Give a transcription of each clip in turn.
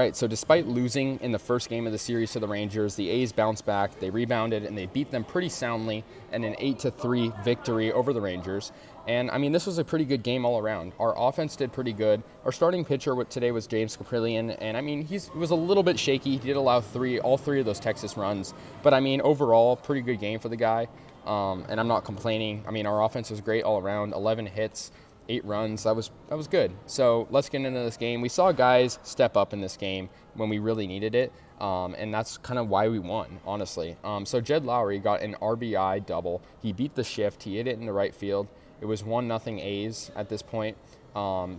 All right, so despite losing in the first game of the series to the Rangers, the A's bounced back, they rebounded, and they beat them pretty soundly in an 8-3 victory over the Rangers. And, I mean, this was a pretty good game all around. Our offense did pretty good. Our starting pitcher today was James Caprillion, and, I mean, he was a little bit shaky. He did allow all three of those Texas runs. But, I mean, overall, pretty good game for the guy, and I'm not complaining. I mean, our offense was great all around, 11 hits. 8 runs. That was good. So let's get into this game. We saw guys step up in this game when we really needed it, and that's kind of why we won, honestly. So Jed Lowry got an RBI double. He beat the shift. He hit it in the right field. It was 1-0 A's at this point.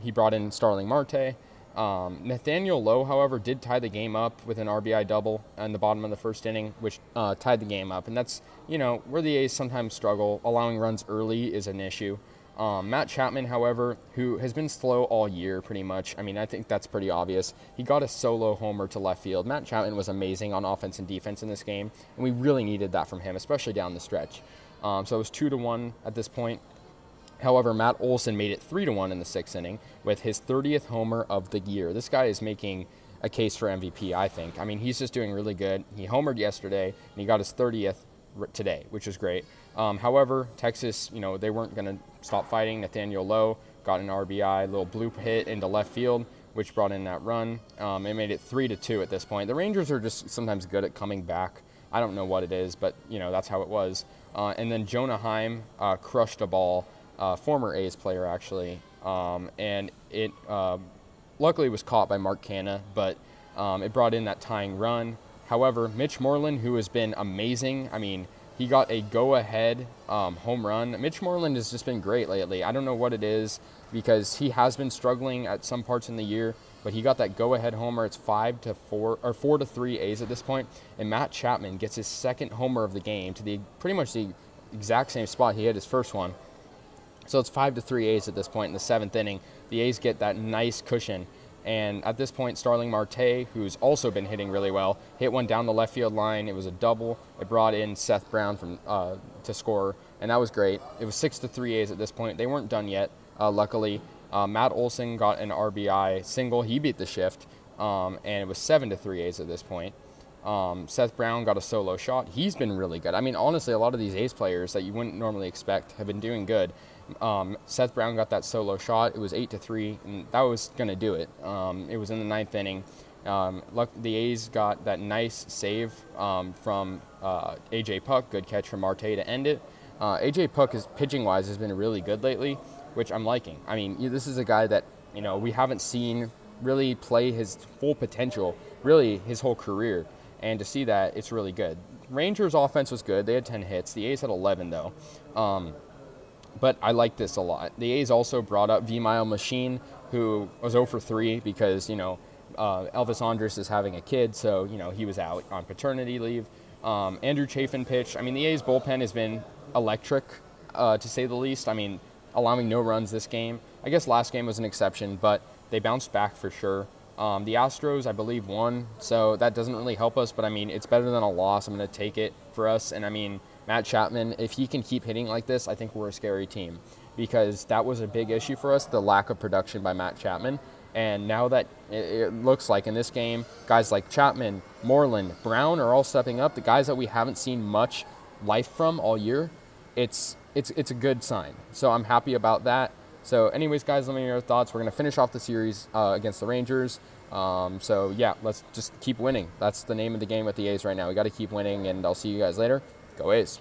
He brought in Starling Marte. Nathaniel Lowe, however, did tie the game up with an RBI double in the bottom of the first inning, which tied the game up. And that's, where the A's sometimes struggle. Allowing runs early is an issue. Matt Chapman, however, who has been slow all year pretty much, I mean, I think that's pretty obvious. He got a solo homer to left field. Matt Chapman was amazing on offense and defense in this game, and we really needed that from him, especially down the stretch. So it was 2-1 at this point. However, Matt Olson made it 3-1 in the 6th inning with his 30th homer of the year. This guy is making a case for MVP, I think. I mean, he's just doing really good. He homered yesterday, and he got his 30th today, which is great. However, Texas, they weren't going to stop fighting. Nathaniel Lowe got an RBI, little bloop hit into left field, which brought in that run. It made it 3-2 at this point. The Rangers are just sometimes good at coming back. I don't know what it is, but, that's how it was. And then Jonah Heim crushed a ball, former A's player, actually, and it luckily was caught by Mark Canha, but it brought in that tying run. However, Mitch Moreland, who has been amazing, I mean, he got a go-ahead home run. Mitch Moreland has just been great lately. I don't know what it is because he has been struggling at some parts in the year, but he got that go-ahead homer. It's 5-4 or 4-3 A's at this point, and Matt Chapman gets his second homer of the game to pretty much the exact same spot he hit his first one. So it's 5-3 A's at this point in the 7th inning. The A's get that nice cushion. And at this point, Starling Marte, who's also been hitting really well, hit one down the left field line. It was a double. It brought in Seth Brown to score, and that was great. It was 6-3 A's at this point. They weren't done yet, luckily. Matt Olson got an RBI single. He beat the shift, and it was 7-3 A's at this point. Seth Brown got a solo shot. He's been really good. I mean, honestly, a lot of these A's players that you wouldn't normally expect have been doing good. Seth Brown got that solo shot. It was 8-3, and that was going to do it. It was in the 9th inning. The A's got that nice save from A.J. Puck. Good catch from Marte to end it. A.J. Puck, pitching-wise, has been really good lately, which I'm liking. I mean, this is a guy that, we haven't seen really play his full potential, really his whole career. And to see that, it's really good. Rangers' offense was good. They had 10 hits. The A's had 11, though. But I like this a lot. The A's also brought up V-Mile Machine, who was 0-3 because, Elvis Andrus is having a kid, so, he was out on paternity leave. Andrew Chafin pitched. I mean, the A's bullpen has been electric, to say the least. I mean, allowing no runs this game. I guess last game was an exception, but they bounced back for sure. The Astros, I believe, won, so that doesn't really help us, but, I mean, it's better than a loss. I'm going to take it for us, and, I mean, Matt Chapman, if he can keep hitting like this, I think we're a scary team because that was a big issue for us, the lack of production by Matt Chapman. And now that it looks like in this game, guys like Chapman, Moreland, Brown are all stepping up, the guys that we haven't seen much life from all year, it's a good sign. So I'm happy about that. So anyways, guys, let me know your thoughts. We're going to finish off the series against the Rangers. So, yeah, let's just keep winning. That's the name of the game with the A's right now. We got to keep winning, and I'll see you guys later. Go A's.